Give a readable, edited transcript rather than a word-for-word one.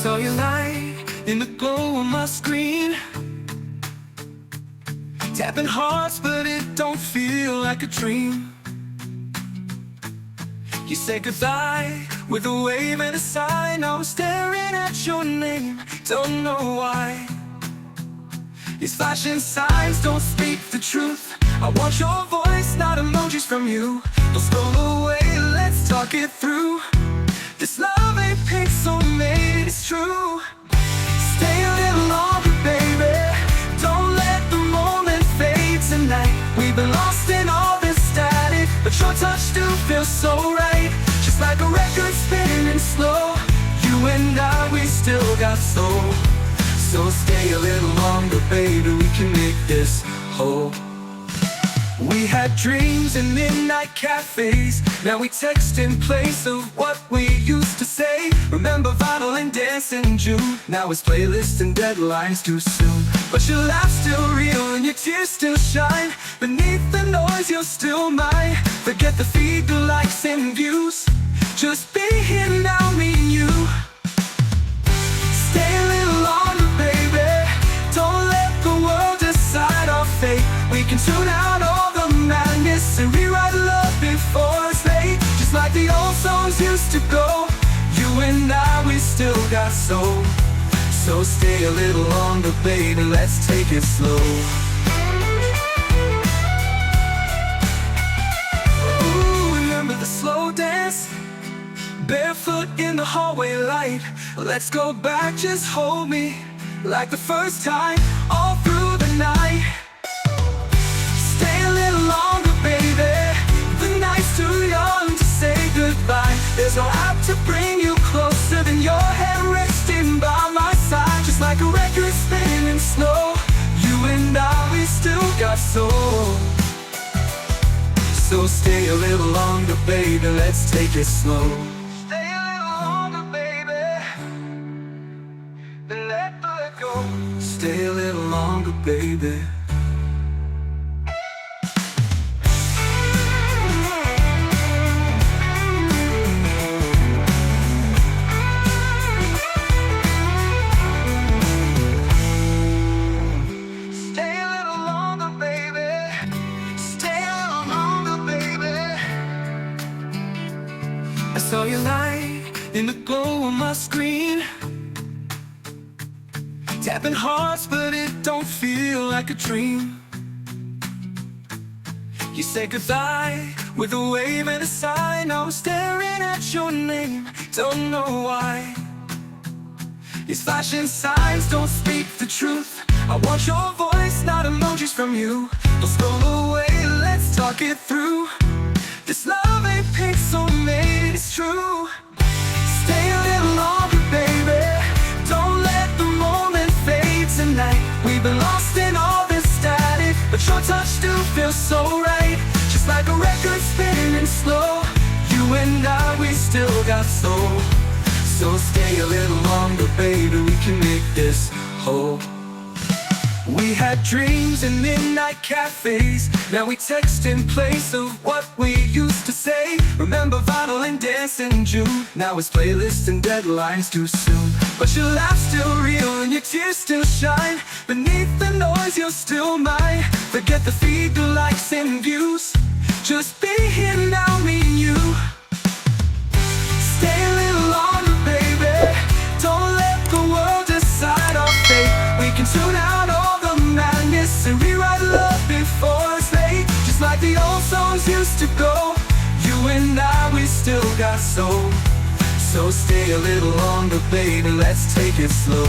saw your light in the glow on my screen, tapping hearts but it don't feel like a dream. You said goodbye with a wave and a sigh. Now I'm staring at your name, don't know why. These flashing signs don't speak the truth. I want your voice, not emojis from you. Don't scroll away, let's talk it through. This love ain't pink, so made it's true. Stay a little longer, baby. Don't let the moment fade tonight. We've been lost in all this static, but your touch still feels so right. Just like a record spinning slow, you and I, we still got soul. So stay a little longer, baby, we can make this whole. We had dreams in midnight cafes, now we text in place of what we used to say. Remember Bridal and dance in June, now it's playlists and deadlines too soon. But your laugh's still real and your tears still shine. Beneath the noise you're still mine. Forget the feed, the likes and views, just be here now, me and you. Stay a little longer, baby. Don't let the world decide our fate. We can tune out all the madness and rewrite love before it's late. Just like the old songs used to go, you and I, we still got soul. So stay a little longer, baby, let's take it slow. Ooh, remember the slow dance? Barefoot in the hallway light. Let's go back, just hold me like the first time, all through the night. Stay a little longer, baby. The night's too young to say goodbye. There's no app to bring you closer than your head resting by my side. Just like a record spinning slow, you and I, we still got soul. So stay a little longer, baby, let's take it slow. Stay a little longer, baby, then let go. Stay a little longer, baby. I saw your light in the glow on my screen, tapping hearts but it don't feel like a dream. You said goodbye with a wave and a sigh. Now I'm staring at your name, don't know why. These flashing signs don't speak the truth. I want your voice, not emojis from you. Don't scroll away, let's talk it through. This love ain't pink, so made it's true. Stay a little longer, baby. Don't let the moment fade tonight. We've been lost in all this static, but your touch still feels so right. Just like a record spinning slow, you and I, we still got soul. So stay a little longer, baby, we can make this whole. We had dreams in midnight cafes, now we text in place of what we used to say. Remember Bridal and dance in June, now it's playlists and deadlines too soon. But your laugh's still real and your tears still shine. Beneath the noise you're still mine. Forget the feed, the likes and views, just be here now, me and you. Stay a little longer, baby. Don't let the world decide our fate. We can tune out all the madness and rewrite love before it's late. Just like the old songs used to go, you and I, we still got soul. So stay a little longer, baby, let's take it slow.